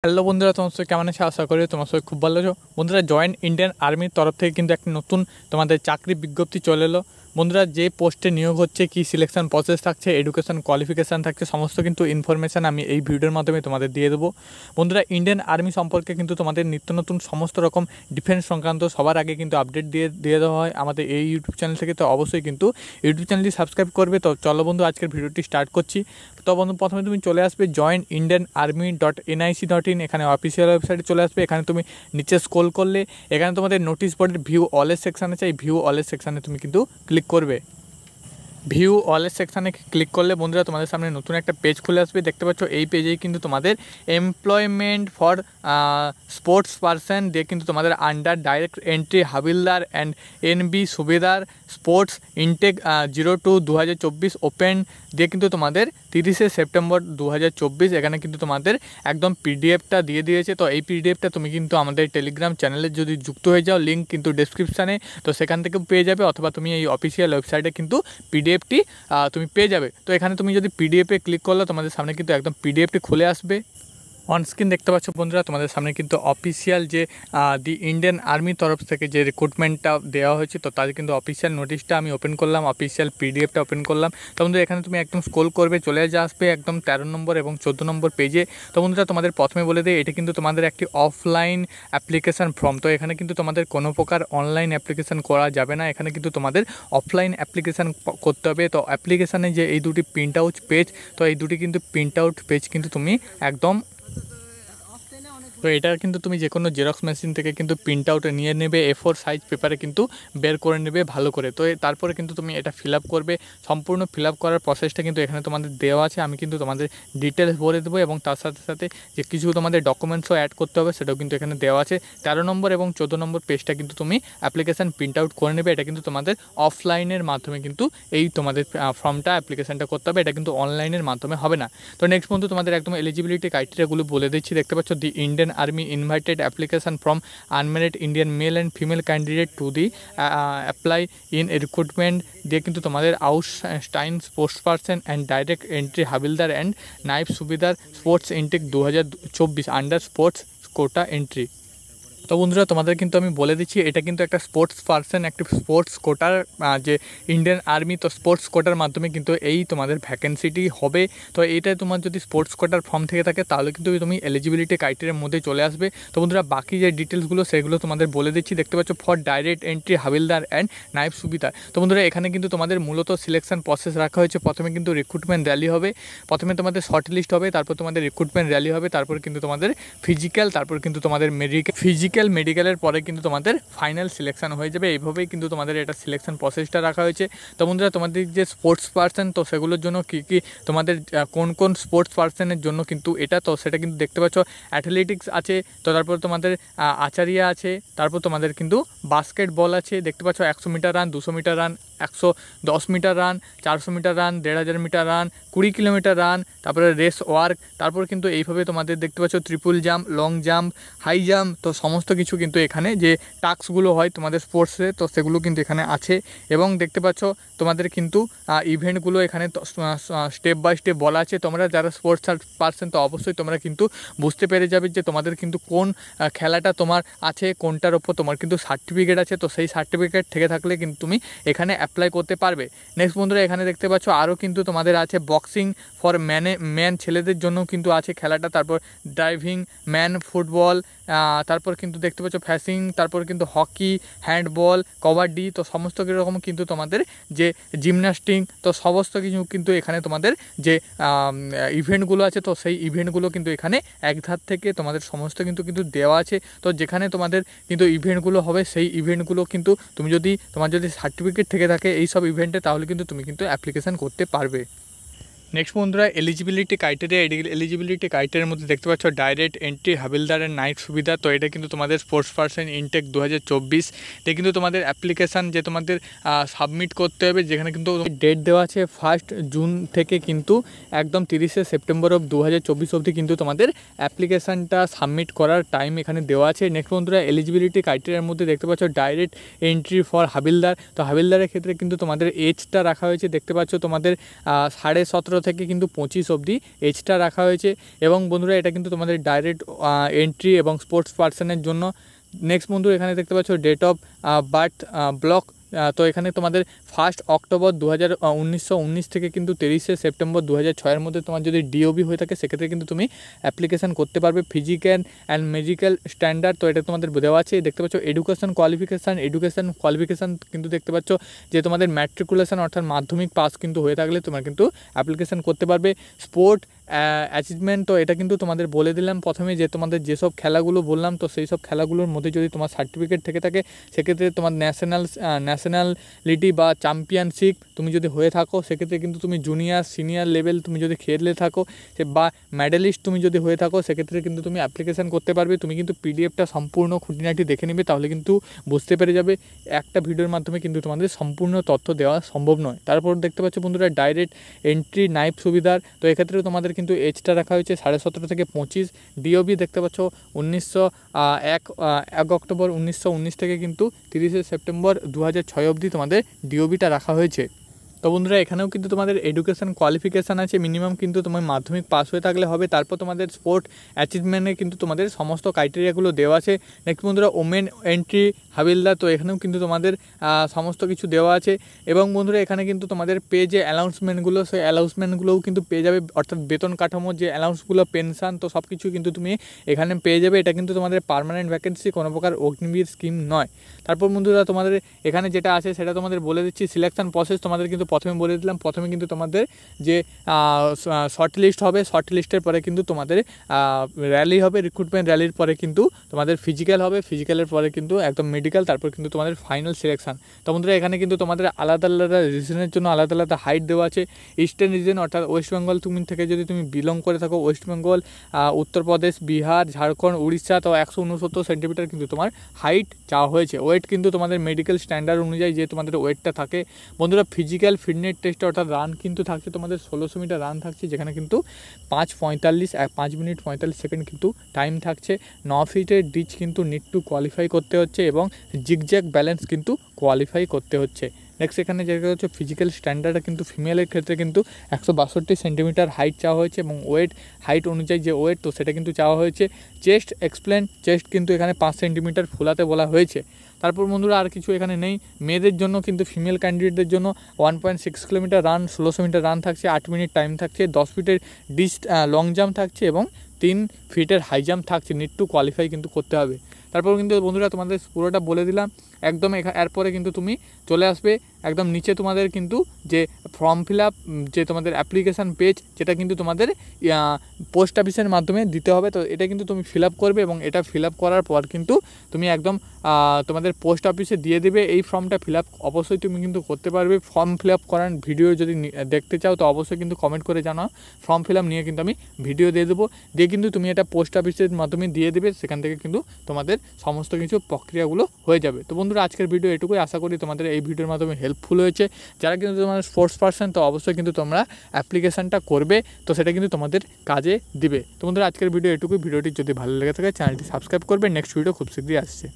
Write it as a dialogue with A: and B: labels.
A: Hello বন্ধুরা, তোমার সবাই কেমন আছে? আশা করি তোমার সবাই খুব ভালো আছো। বন্ধুরা, জয়েন্ট ইন্ডিয়ান আর্মির তরফ থেকে কিন্তু একটা নতুন তোমাদের চাকরি বিজ্ঞপ্তি চলে এলো। বন্ধুরা, যে পোস্টে নিয়োগ হচ্ছে, কি সিলেকশন প্রসেস থাকছে, এডুকেশন কোয়ালিফিকেশান থাকছে, সমস্ত কিন্তু ইনফরমেশান আমি এই ভিডিওর মাধ্যমে তোমাদের দিয়ে দেবো। বন্ধুরা, ইন্ডিয়ান আর্মি সম্পর্কে কিন্তু তোমাদের নিত্য নতুন সমস্ত রকম ডিফেন্স সংক্রান্ত সবার আগে কিন্তু আপডেট দিয়ে দেওয়া হয় আমাদের এই ইউটিউব চ্যানেল থেকে। তো অবশ্যই কিন্তু ইউটিউব চ্যানেলটি সাবস্ক্রাইব করবে। তো চলো বন্ধু, আজকের ভিডিওটি স্টার্ট করছি। তো বন্ধু, প্রথমে তুমি চলে আসবে joinindianarmy.nic.in, এখানে অফিসিয়াল ওয়েবসাইটে চলে আসবে। এখানে তুমি নিচে স্ক্রল করলে এখানে তোমাদের নোটিশ বোর্ডের ভিউ অলের সেকশান আছে। এই ভিউ অলের সেকশানে তুমি কিন্তু ক্লিক করবে। ভিউ অলের সেকশানে ক্লিক করলে বন্ধুরা তোমাদের সামনে নতুন একটা পেজ খুলে আসবে। দেখতে পাচ্ছ, এই পেজেই কিন্তু তোমাদের এমপ্লয়মেন্ট ফর স্পোর্টস পারসন দিয়ে কিন্তু তোমাদের under direct entry havildar and NB subedar sports intake 02/2024 open দিয়ে কিন্তু তোমাদের 30শে সেপ্টেম্বর 2024 এখানে কিন্তু তোমাদের একদম পিডিএফটা দিয়ে দিয়েছে। তো এই পিডিএফটা তুমি কিন্তু আমাদের টেলিগ্রাম চ্যানেলে যদি যুক্ত হয়ে যাও, লিঙ্ক কিন্তু ডেসক্রিপশানে, তো সেখান থেকে পেয়ে যাবে, অথবা তুমি এই অফিসিয়াল ওয়েবসাইটে কিন্তু পিডিএফটি তুমি পেয়ে যাবে। তো এখানে তুমি যদি পিডিএফে ক্লিক করলে তোমাদের সামনে কিন্তু একদম পিডিএফটি খুলে আসবে। অন স্ক্রিন দেখতে পাচ্ছ বন্ধুরা, তোমাদের সামনে কিন্তু অফিসিয়াল যে দি ইন্ডিয়ান আর্মির তরফ থেকে যে রিক্রুটমেন্টটা দেওয়া হয়েছে, তো তাদের কিন্তু অফিসিয়াল নোটিশটা আমি ওপেন করলাম, অফিসিয়াল পিডিএফটা ওপেন করলাম। তো বন্ধুরা, এখানে তুমি একদম স্ক্রল করবে, চলে আসবে একদম 13 নম্বর এবং 14 নম্বর পেজে। তো বন্ধুরা, তোমাদের প্রথমে বলে দিই, এটা কিন্তু তোমাদের একটি অফলাইন অ্যাপ্লিকেশান ফর্ম। তো এখানে কিন্তু তোমাদের কোনো প্রকার অনলাইন অ্যাপ্লিকেশান করা যাবে না, এখানে কিন্তু তোমাদের অফলাইন অ্যাপ্লিকেশান করতে হবে। তো অ্যাপ্লিকেশানে যে এই দুটি প্রিন্ট আউট পেজ, তো এই দুটি কিন্তু প্রিন্ট আউট পেজ কিন্তু তুমি একদম, তো এটা কিন্তু তুমি যে কোনো জেরক্স মেশিন থেকে কিন্তু প্রিন্ট আউট নিয়ে নেবে, A4 সাইজ পেপারে কিন্তু বের করে নেবে ভালো করে। তো তারপরে কিন্তু তুমি এটা ফিল আপ করবে। সম্পূর্ণ ফিল আপ করার প্রসেসটা কিন্তু এখানে তোমাদের দেওয়া আছে, আমি কিন্তু তোমাদের ডিটেলস বলে দেবো, এবং তার সাথে সাথে যে কিছু তোমাদের ডকুমেন্টসও অ্যাড করতে হবে সেটাও কিন্তু এখানে দেওয়া আছে। 13 নম্বর এবং 14 নম্বর পেজটা কিন্তু তুমি অ্যাপ্লিকেশান প্রিন্ট আউট করে নেবে। এটা কিন্তু তোমাদের অফলাইনের মাধ্যমে কিন্তু এই তোমাদের ফর্মটা অ্যাপ্লিকেশানটা করতে হবে, এটা কিন্তু অনলাইনের মাধ্যমে হবে না। তো নেক্সট বন্ধু, তোমাদের একদম এলিজিবিলিটি ক্রাইটেরিয়াগুলো বলে দিচ্ছি। দেখতে পাচ্ছ, the Indian Army invited application from unmarried Indian male and female candidate to the apply in recruitment দিয়ে কিন্তু তোমাদের outstanding sports person and direct entry havildar and naib subedar sports intake 2024 under sports quota entry. তো বন্ধুরা, তোমাদের কিন্তু আমি বলে দিচ্ছি, এটা কিন্তু একটা স্পোর্টস পারসন, একটা স্পোর্টস কোটার যে ইন্ডিয়ান আর্মি, তো স্পোর্টস কোটার মাধ্যমে কিন্তু এই তোমাদের ভ্যাকেন্সিটি হবে। তো এইটাই তোমার যদি স্পোর্টস কোটার ফর্ম থেকে থাকে তাহলে কিন্তু তুমি এলিজিবিলিটি ক্রাইটেরিয়ার মধ্যে চলে আসবে। তো বন্ধুরা, বাকি যে ডিটেলসগুলো সেগুলো তোমাদের বলে দিচ্ছি। দেখতে পাচ্ছ, for direct entry havildar and naib সুবিদার। তো বন্ধুরা, এখানে কিন্তু তোমাদের মূলত সিলেকশন প্রসেস রাখা হয়েছে। প্রথমে কিন্তু রিক্রুটমেন্ট র্যালি হবে, প্রথমে তোমাদের শর্ট লিস্ট হবে, তারপর তোমাদের রিক্রুটমেন্ট র্যালি হবে, তারপর কিন্তু তোমাদের ফিজিক্যাল, তারপর কিন্তু তোমাদের মেডিকেলের পরে কিন্তু তোমাদের ফাইনাল সিলেকশন হয়ে যাবে। এইভাবেই কিন্তু তোমাদের এটা সিলেকশন প্রসেসটা রাখা হয়েছে। তো বন্ধুরা, তোমাদের যে স্পোর্টস পারসন, তো সেগুলোর জন্য কী তোমাদের কোন স্পোর্টস পারসনের জন্য কিন্তু এটা, তো সেটা কিন্তু দেখতে পাচ্ছ, অ্যাথলেটিক্স আছে, তো তারপর তোমাদের আচারিয়া আছে, তারপর তোমাদের কিন্তু বাস্কেটবল আছে। দেখতে পাচ্ছ, 100 metre run, 200 metre run, 110 metre run, 400 metre run, 1500 metre run, 20 kilometre run, তারপরে রেস ওয়ার্ক, তারপর কিন্তু এইভাবে তোমাদের দেখতে পাচ্ছ triple jump, long jump, high jump, তো সমস্ত কিছু কিন্তু এখানে যে টাস্কগুলো হয় তোমাদের স্পোর্টসে, তো সেগুলো কিন্তু এখানে আছে। এবং দেখতে পাচ্ছ তোমাদের কিন্তু ইভেন্টগুলো এখানে স্টেপ বাই স্টেপ বলা আছে। তোমরা যারা স্পোর্টস পারসন, তো অবশ্যই তোমরা কিন্তু বুঝতে পেরে যাবে যে তোমাদের কিন্তু কোন খেলাটা তোমার আছে, কোনটার ওপর তোমার কিন্তু সার্টিফিকেট আছে। তো সেই সার্টিফিকেট থেকে থাকলে কিন্তু তুমি এখানে অ্যাপ্লাই করতে পারবে। নেক্সট বন্ধুরা, এখানে দেখতে পাচ্ছ আরও কিন্তু তোমাদের আছে বক্সিং ফর ম্যান, ছেলেদের জন্য কিন্তু আছে খেলাটা, তারপর ড্রাইভিং, ম্যান ফুটবল, তারপর কিন্তু দেখতে পাচ্ছ ফ্যাসিং, তারপর কিন্তু হকি, হ্যান্ডবল, কবাডি, তো সমস্ত রকম কিন্তু তোমাদের যে জিমন্যাস্টিক, তো সমস্ত কিছু কিন্তু এখানে তোমাদের যে ইভেন্টগুলো আছে, তো সেই ইভেন্টগুলো কিন্তু এখানে এক ধার থেকে তোমাদের সমস্ত কিন্তু দেওয়া আছে। তো যেখানে তোমাদের কিন্তু ইভেন্টগুলো হবে, সেই ইভেন্টগুলো কিন্তু তোমার যদি সার্টিফিকেট থেকে থাকে এই সব ইভেন্টে, তাহলে কিন্তু তুমি কিন্তু অ্যাপ্লিকেশান করতে পারবে। নেক্সট বন্ধুরা, এলিজিবিলিটি ক্রাইটেরিয়ার মধ্যে দেখতে পাচ্ছ ডাইরেক্ট এন্ট্রি হাবিলদারের নাইট সুবিধা। তো এটা কিন্তু তোমাদের স্পোর্টস পারসন ইনটেক 2024 এটা কিন্তু তোমাদের অ্যাপ্লিকেশান যে তোমাদের সাবমিট করতে হবে, যেখানে কিন্তু ডেট দেওয়া আছে 1 জুন থেকে কিন্তু একদম 30শে সেপ্টেম্বর 2024 অবধি কিন্তু তোমাদের অ্যাপ্লিকেশানটা সাবমিট করার টাইম এখানে দেওয়া আছে। নেক্সট বন্ধুরা, এলিজিবিলিটি ক্রাইটেরিয়ার মধ্যে দেখতে পাচ্ছ ডাইরেক্ট এন্ট্রি ফর হাবিলদার। তো হাবিলদারের ক্ষেত্রে কিন্তু তোমাদের এজটা রাখা হয়েছে, দেখতে পাচ্ছ তোমাদের 17.5 থেকে কিন্তু 25 অবধি এজটা রাখা হয়েছে। এবং বন্ধুরা এটা কিন্তু তোমাদের ডাইরেক্ট এন্ট্রি এবং স্পোর্টস পার্সনের জন্য। নেক্সট বন্ধু এখানে দেখতে পাচ্ছ ডেট অফ বার্থ ব্লক। তো এখানে তোমাদের 1 অক্টোবর 1919 থেকে কিন্তু 23 সেপ্টেম্বর 2006 মধ্যে তোমার যদি ডিওবি হয়ে থাকে সেক্ষেত্রে কিন্তু তুমি অ্যাপ্লিকেশান করতে পারবে। ফিজিক্যাল অ্যান্ড মেডিকেল স্ট্যান্ডার্ড তো এটা তোমাদের দেওয়া আছে। দেখতে পাচ্ছ এডুকেশন কোয়ালিফিকেশান কিন্তু দেখতে পাচ্ছ যে তোমাদের ম্যাট্রিকুলেশন অর্থাৎ মাধ্যমিক পাস কিন্তু হয়ে থাকলে তোমরা কিন্তু অ্যাপ্লিকেশান করতে পারবে। স্পোর্ট অ্যাচিভমেন্ট তো এটা কিন্তু তোমাদের বলে দিলাম প্রথমে যে তোমাদের যেসব খেলাগুলো বললাম তো সেই সব খেলাগুলোর মধ্যে যদি তোমার সার্টিফিকেট থেকে থাকে সেক্ষেত্রে তোমার ন্যাশনালিটি বা চ্যাম্পিয়নশিপ তুমি যদি হয়ে থাকো সেক্ষেত্রে কিন্তু তুমি জুনিয়র সিনিয়র লেভেল তুমি যদি খেলে থাকো বা মেডেলিস্ট তুমি যদি হয়ে থাকো সেক্ষেত্রে কিন্তু তুমি অ্যাপ্লিকেশান করতে পারবে। তুমি কিন্তু পিডিএফটা সম্পূর্ণ খুঁটিনাটি দেখে নিবে, তাহলে কিন্তু বুঝতে পেরে যাবে। একটা ভিডিওর মাধ্যমে কিন্তু তোমাদের সম্পূর্ণ তথ্য দেওয়া সম্ভব নয়। তারপর দেখতে পাচ্ছ বন্ধুরা ডাইরেক্ট এন্ট্রি নাইফ সুবিধার, তো এক্ষেত্রে তোমাদের কিন্তু এজটা রাখা হয়েছে 17.5 থেকে 25। ডিওবি দেখতে পাচ্ছ 1 অক্টোবর 1919 থেকে কিন্তু 30 সেপ্টেম্বর 2006 অবধি তোমাদের ডিওবিটা রাখা হয়েছে। তো বন্ধুরা এখানেও কিন্তু তোমাদের এডুকেশন কোয়ালিফিকেশান আছে, মিনিমাম কিন্তু তোমার মাধ্যমিক পাস হয়ে থাকলে হবে। তারপর তোমাদের স্পোর্ট অ্যাচিভমেন্টে কিন্তু তোমাদের সমস্ত ক্রাইটেরিয়াগুলো দেওয়া আছে। নেক্সট বন্ধুরা ওমেন এন্ট্রি হাবিলদার, তো এখানেও কিন্তু তোমাদের সমস্ত কিছু দেওয়া আছে। এবং বন্ধুরা এখানে কিন্তু তোমাদের পে যে অ্যানাউন্সমেন্টগুলো সেই অ্যানাউন্সমেন্টগুলোও কিন্তু পেয়ে যাবে, অর্থাৎ বেতন কাঠামোর যে অ্যানাউন্সগুলো পেনশন তো সব কিছু কিন্তু তুমি এখানে পেয়ে যাবে। এটা কিন্তু তোমাদের পার্মানেন্ট ভ্যাকেন্সি, কোনো প্রকার অগ্নিবীর স্কিম নয়। তারপর বন্ধুরা তোমাদের এখানে যেটা আছে সেটা তোমাদের বলে দিচ্ছি। সিলেকশন প্রসেস তোমাদের কিন্তু প্রথমে বলে দিলাম। প্রথমে কিন্তু তোমাদের যে শর্ট লিস্ট হবে, শর্ট লিস্টের পরে কিন্তু তোমাদের র্যালি হবে, রিক্রুটমেন্ট র্যালির পরে কিন্তু তোমাদের ফিজিক্যাল হবে, ফিজিক্যালের পরে কিন্তু একদম মেডিকেল, তারপর কিন্তু তোমাদের ফাইনাল সিলেকশন। তো বন্ধুরা এখানে কিন্তু তোমাদের আলাদা আলাদা রিজনের জন্য আলাদা আলাদা হাইট দেওয়া আছে। ইস্টার্ন রিজন অর্থাৎ ওয়েস্ট বেঙ্গল তুমি থেকে যদি তুমি বিলং করে থাকো, ওয়েস্ট বেঙ্গল, উত্তরপ্রদেশ, বিহার, ঝাড়খণ্ড, উড়িষ্যা, তো 169 সেন্টিমিটার কিন্তু তোমার হাইট চাওয়া হয়েছে। ওয়েট কিন্তু তোমাদের মেডিকেল স্ট্যান্ডার্ড অনুযায়ী যে তোমাদের ওয়েটটা থাকে। বন্ধুরা ফিজিক্যাল ফিটনেস টেস্ট অর্থাৎ রান কিন্তু থাকছে তোমাদের 1600 মিটার রান থাকছে, যেখানে কিন্তু 5 মিনিট 45 সেকেন্ড কিন্তু টাইম থাকছে। 9 ফিটের ডিচ কিন্তু নিড টু কোয়ালিফাই করতে হচ্ছে এবং জিগজ্যাগ ব্যালেন্স কিন্তু কোয়ালিফাই করতে হচ্ছে। নেক্সট এখানে যেটা হচ্ছে ফিজিক্যাল স্ট্যান্ডার্ডটা কিন্তু ফিমেলের ক্ষেত্রে কিন্তু 162 সেন্টিমিটার হাইট চাওয়া হয়েছে এবং ওয়েট হাইট অনুযায়ী যে ওয়েট তো সেটা কিন্তু চাওয়া হয়েছে। চেস্ট চেস্ট কিন্তু এখানে 5 সেন্টিমিটার ফুলাতে বলা হয়েছে। তারপর বন্ধুরা আর কিছু এখানে নেই। মেয়েদের জন্য কিন্তু ফিমেল ক্যান্ডিডেটদের জন্য 1.6 কিলোমিটার রান, 1600 মিটার রান থাকছে, 8 মিনিট টাইম থাকছে, 10 ফিটের লং জাম্প থাকছে এবং 3 ফিটের হাই জাম্প থাকছে। নিড টু কোয়ালিফাই কিন্তু করতে হবে। তারপর কিন্তু বন্ধুরা তোমাদের পুরোটা বলে দিলাম একদম। এরপরে কিন্তু তুমি চলে আসবে একদম নিচে তোমাদের কিন্তু যে ফর্ম ফিল আপ যে তোমাদের অ্যাপ্লিকেশান পেজ, যেটা কিন্তু তোমাদের পোস্ট অফিসের মাধ্যমে দিতে হবে। তো এটা কিন্তু তুমি ফিল আপ করবে এবং এটা ফিল আপ করার পর কিন্তু তুমি একদম তোমাদের পোস্ট অফিসে দিয়ে দেবে। এই ফর্মটা ফিল আপ অবশ্যই তুমি কিন্তু করতে পারবে। ফর্ম ফিল আপ করার ভিডিও যদি দেখতে চাও তো অবশ্যই কিন্তু কমেন্ট করে জানাও। ফর্ম ফিল আপ নিয়ে কিন্তু আমি ভিডিও দিয়ে দেবো, দিয়ে কিন্তু তুমি এটা পোস্ট অফিসের মাধ্যমে দিয়ে দেবে। সেখান থেকে কিন্তু তোমাদের সমস্ত কিছু প্রক্রিয়াগুলো হয়ে যাবে। তো বন্ধুরা আজকের ভিডিও এটুকুই, আশা করি তোমাদের এই ভিডিওর মাধ্যমে হেল্পফুল হয়েছে। যারা কিন্তু তোমার স্পোর্টস পার্সন তো অবশ্যই কিন্তু তোমরা অ্যাপ্লিকেশানটা করবে, তো সেটা কিন্তু তোমাদের কাজে দিবে। তো বন্ধুরা আজকের ভিডিও এটুকুই। ভিডিওটি যদি ভালো লেগে থাকে চ্যানেলটি সাবস্ক্রাইব করবে। নেক্সট ভিডিও খুব শীঘ্রই আসছে।